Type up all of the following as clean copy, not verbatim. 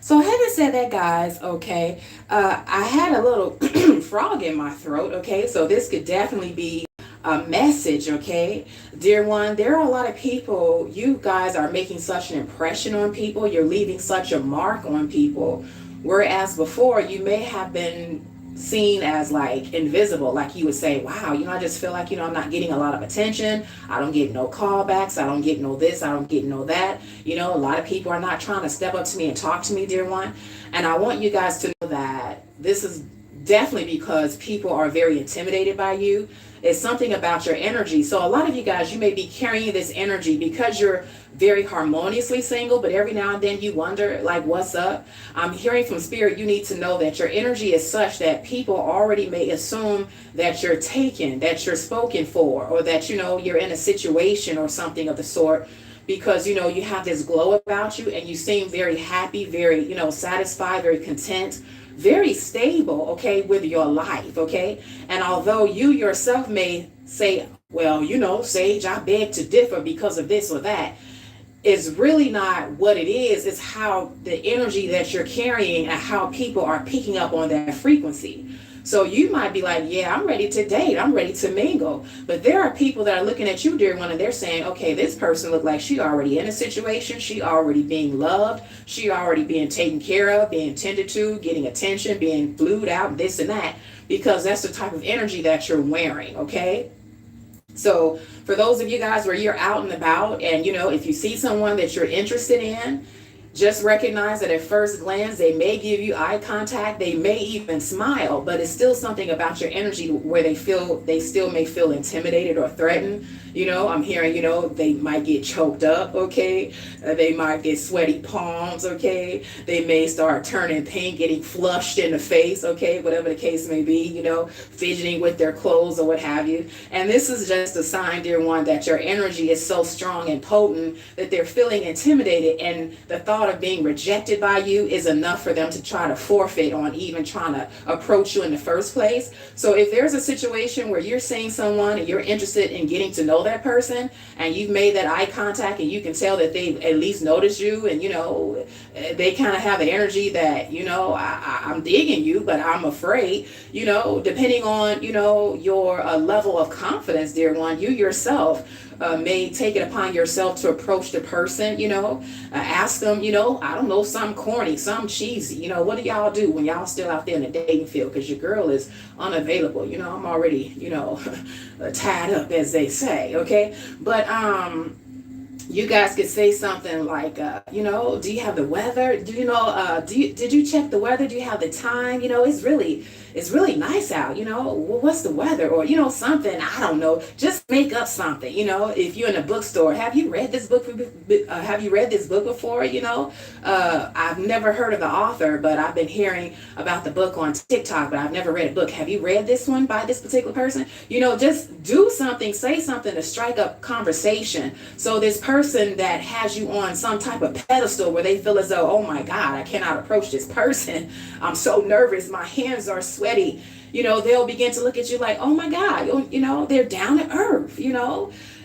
So having said that, guys, okay, I had a little frog in my throat, okay, so this could definitely be a message, okay? Dear one, there are a lot of people, you guys are making such an impression on people, you're leaving such a mark on people, whereas before you may have been seen as like invisible, like you would say, wow, I just feel like, I'm not getting a lot of attention, I don't get no callbacks, I don't get no this, I don't get no that, a lot of people are not trying to step up to me and talk to me, dear one. And I want you guys to know that this is definitely because people are very intimidated by you. It's something about your energy. So a lot of you guys, you may be carrying this energy because you're very harmoniously single, but every now and then you wonder, like, what's up? I'm hearing from spirit, you need to know that your energy is such that people already may assume that you're taken, that you're spoken for, or that, you're in a situation or something of the sort, because you have this glow about you and you seem very happy, very satisfied, very content, very stable, okay, with your life, okay? And although you yourself may say, well, Sage, I beg to differ because of this or that, it's really not what it is. It's how the energy that you're carrying and how people are picking up on that frequency. So you might be like, yeah, I'm ready to date, I'm ready to mingle. But there are people that are looking at you, dear one, and they're saying, okay, this person looked like she already in a situation, she already being loved, she already being taken care of, being tended to, getting attention, being flued out, this and that, because that's the type of energy that you're wearing, okay? So for those of you guys where you're out and about and, if you see someone that you're interested in, just recognize that at first glance, they may give you eye contact, they may even smile, but it's still something about your energy where they still may feel intimidated or threatened. I'm hearing, they might get choked up, okay? They might get sweaty palms, okay? They may start turning pink, getting flushed in the face, okay? Whatever the case may be, fidgeting with their clothes or what have you. And this is just a sign, dear one, that your energy is so strong and potent that they're feeling intimidated, and the thought of being rejected by you is enough for them to try to forfeit on even trying to approach you in the first place. So if there's a situation where you're seeing someone and you're interested in getting to know that person, and you've made that eye contact and you can tell that they've at least noticed you, and they kind of have the energy that I'm digging you, but I'm afraid, depending on your level of confidence, dear one, you yourself may take it upon yourself to approach the person, ask them, I don't know, something corny, something cheesy, what do y'all do when y'all still out there in the dating field, because your girl is unavailable, I'm already, tied up, as they say, okay? But you guys could say something like, do you have the weather? Did you check the weather? Do you have the time? It's really nice out, well, what's the weather? Or, something, I don't know, just make up something, if you're in a bookstore, have you read this book before? I've never heard of the author, but I've been hearing about the book on TikTok, but I've never read a book. Have you read this one by this particular person? Just do something, say something to strike up conversation. So this person that has you on some type of pedestal where they feel as though, oh my God, I cannot approach this person. I'm so nervous. My hands are sweaty. They'll begin to look at you like, oh my God, they're down to earth,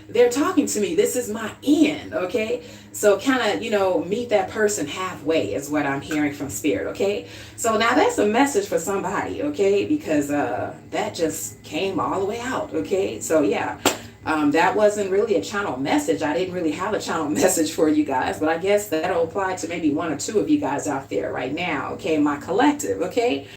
they're talking to me. This is my end, okay? So kind of, meet that person halfway is what I'm hearing from spirit, okay? So now that's a message for somebody, okay? Because that just came all the way out, okay? So yeah. That wasn't really a channel message. I didn't really have a channel message for you guys, but I guess that'll apply to maybe one or two of you guys out there right now, okay? My collective, okay?